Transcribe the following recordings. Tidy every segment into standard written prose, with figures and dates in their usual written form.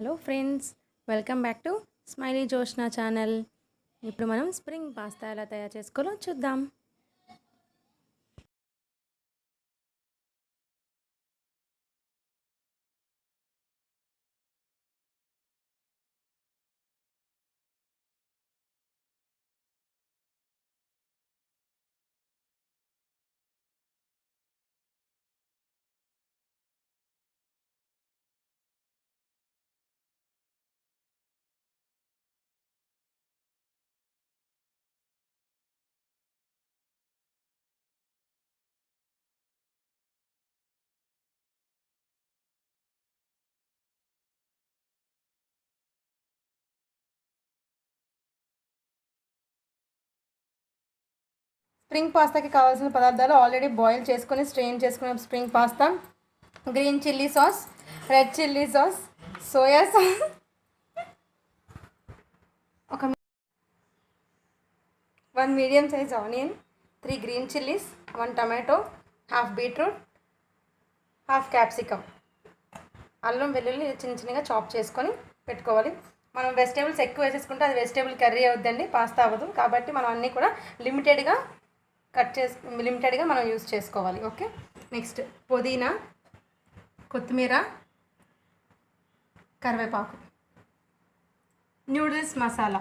Hello friends, welcome back to smiley Joshna channel. ఇప్పుడు మనం spring pasta ఎలా తయారు చేసుకోవాలో చూద్దాం. స్ప్రింగ్ పాస్తాకి కావాల్సిన పదార్థాలు ఆల్రెడీ బాయిల్ చేసుకొని స్ట్రెయిన్ చేసుకున్న spring pasta, green chilli sauce, red chilli sauce, soya sauce, ఒక 1 medium size onion, 3 green chillies, 1 tomato, half beetroot, half capsicum, అల్లం వెల్లుల్లి చిన్న చిన్నగా చాప్ చేసుకొని పెట్టుకోవాలి. మనం వెజిటేబుల్స్ ఎక్కువ వేసేసుకుంటే అది వెజిటేబుల్ కర్రీ అవుద్దండి, పాస్తా అవ్వదు. కాబట్టి మనం అన్నీ కూడా లిమిటెడ్గా మనం యూస్ చేసుకోవాలి. ఓకే, నెక్స్ట్ పుదీనా, కొత్తిమీర, కరివేపాకు, న్యూడిల్స్ మసాలా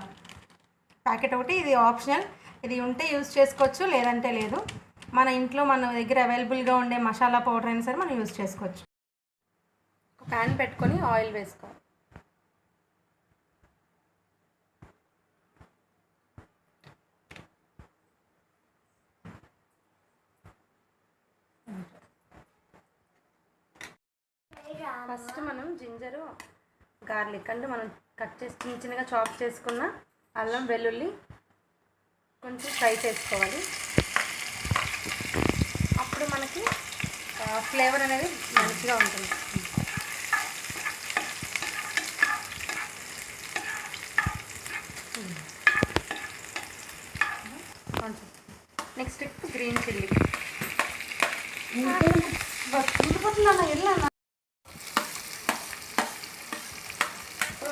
ప్యాకెట్ ఒకటి, ఇది ఆప్షనల్. ఇది ఉంటే యూస్ చేసుకోవచ్చు, లేదంటే లేదు. మన ఇంట్లో మన దగ్గర అవైలబుల్గా ఉండే మసాలా పౌడర్ అయినా సరే మనం యూస్ చేసుకోవచ్చు. ఒక ప్యాన్ పెట్టుకొని ఆయిల్ వేసుకోవాలి. ఫస్ట్ మనం జింజరు, గార్లిక్ అంటే మనం కట్ చేసి చిన్న చిన్నగా చాప్ చేసుకున్న అల్లం వెల్లుల్లి కొంచెం ఫ్రై చేసుకోవాలి. అప్పుడు మనకి ఫ్లేవర్ అనేది మంచిగా ఉంటుంది. నెక్స్ట్ గ్రీన్ చిల్లీ,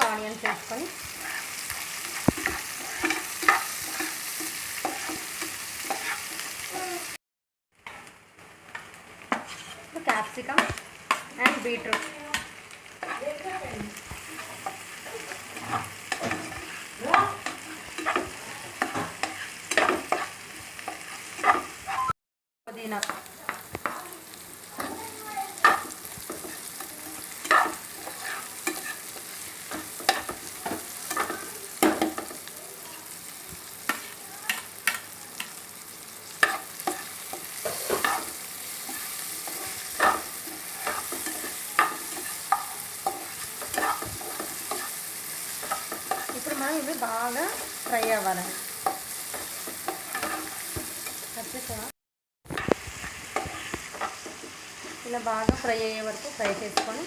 ఆనియన్స్ వేసుకొని క్యాప్సికమ్ అండ్ బీట్రూట్, పుదీనా, ఇప్పుడు మనం ఇవి బాగా ఫ్రై అవ్వాలండి. ఇలా బాగా ఫ్రై అయ్యే వరకు ఫ్రై చేసుకొని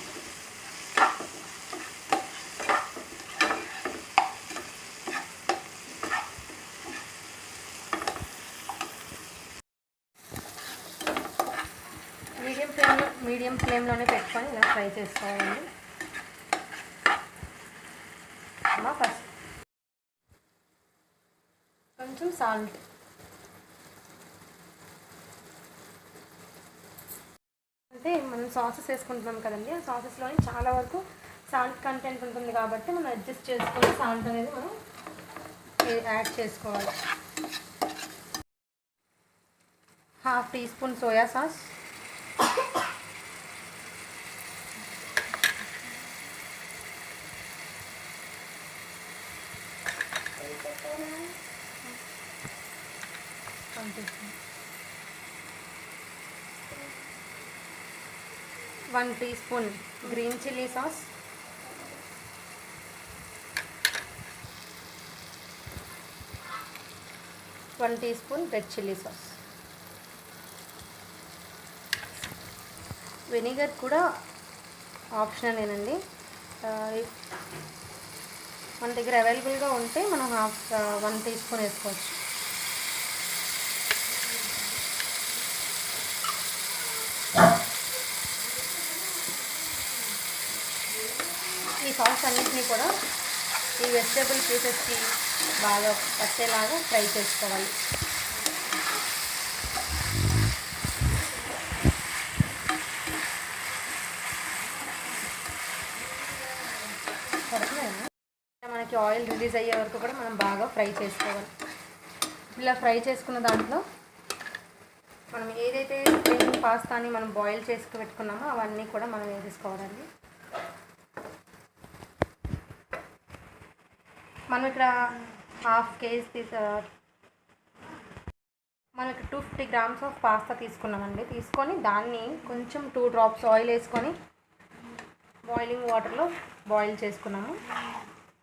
మీడియం ఫ్లేమ్లోనే పెట్టుకొని ఇలా ఫ్రై చేసుకోవాలండి. ఫస్ట్ కొంచెం సాల్ట్, అంటే మనం సాసెస్ వేసుకుంటున్నాం కదండి, ఆ సాసెస్లోని చాలా వరకు సాల్ట్ కంటెంట్ ఉంటుంది కాబట్టి మనం అడ్జస్ట్ చేసుకొని సాల్ట్ అనేది మనం యాడ్ చేసుకోవాలి. Half teaspoon soya sauce, one teaspoon green chilli sauce, 1 teaspoon red chilli sauce. Vinegar కూడా ఆప్షనలేనండి. మన దగ్గర అవైలబుల్గా ఉంటే మనం 1 టీ స్పూన్ వేసుకోవచ్చు. ఈ సాస్ అన్నింటినీ కూడా ఈ వెజిటేబుల్ పీసెస్కి బాగా పట్టేలాగా ఫ్రై చేసుకోవాలి. మనకి ఆయిల్ రిలీజ్ అయ్యే వరకు కూడా మనం బాగా ఫ్రై చేసుకోవాలి. ఇలా ఫ్రై చేసుకున్న దాంట్లో మనం ఏదైతే పాస్తాని మనం బాయిల్ చేసుకు పెట్టుకున్నామో అవన్నీ కూడా మనం వేసేసుకోవాలండి. మనం ఇక్కడ హాఫ్ కేజీ మనం ఇక్కడ 250 గ్రామ్స్ ఆఫ్ పాస్తా తీసుకున్నామండి. తీసుకొని దాన్ని కొంచెం 2 డ్రాప్స్ ఆయిల్ వేసుకొని బాయిలింగ్ వాటర్లో బాయిల్ చేసుకున్నాము.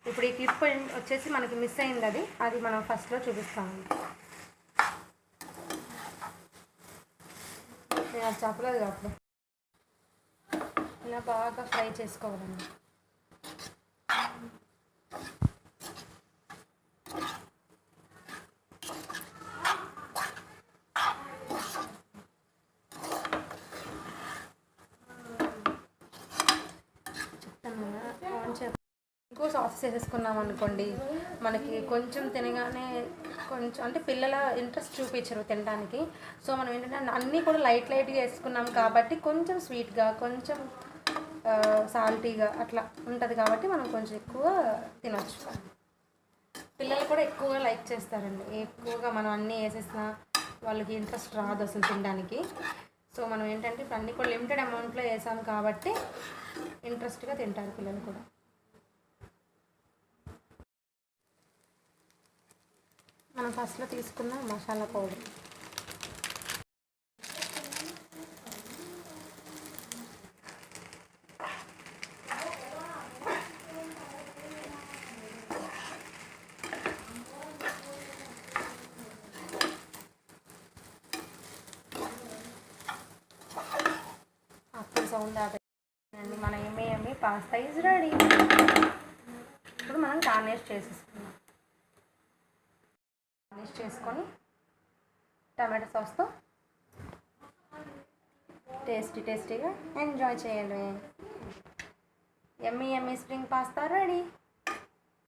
ఇప్పుడు ఈ క్లిప్ వచ్చేసి మనకి మిస్ అయింది, అది మనం ఫస్ట్లో చూపిస్తామండి. నేను అది చెప్పలేదు అప్పుడు. ఇలా బాగా ఫ్రై చేసుకోవాలండి. ఎక్కువ సాస్ వేసేసుకున్నాం అనుకోండి, మనకి కొంచెం తినగానే కొంచెం అంటే పిల్లల ఇంట్రెస్ట్ చూపించరు తినడానికి. సో మనం ఏంటంటే అన్నీ కూడా లైట్గా వేసుకున్నాం కాబట్టి కొంచెం స్వీట్గా, కొంచెం సాల్టీగా అట్లా ఉంటుంది కాబట్టి మనం కొంచెం ఎక్కువ తినొచ్చు. పిల్లలు కూడా ఎక్కువగా లైక్ చేస్తారండి. ఎక్కువగా మనం అన్నీ వేసేసినా వాళ్ళకి ఇంట్రెస్ట్ రాదు అసలు తినడానికి. సో మనం ఏంటంటే ఇప్పుడు అన్నీ కూడా లిమిటెడ్ అమౌంట్లో వేసాం కాబట్టి ఇంట్రెస్ట్గా తింటారు పిల్లలు కూడా. మనం ఫస్ట్లో తీసుకున్న మసాలా పౌడర్, అప్పుడు సౌండ్ ఆపేయండి. మన ఎమ్మి పాస్తా ఈజ్ రెడీ. ఇప్పుడు మనం గార్నిష్ చేసేసుకున్నాం. గార్నిష్ చేసుకొని టమాటో సాస్తో టేస్టీగా ఎంజాయ్ చేయండి. ఎమ్మి స్ప్రింగ్ పాస్తా రెడీ.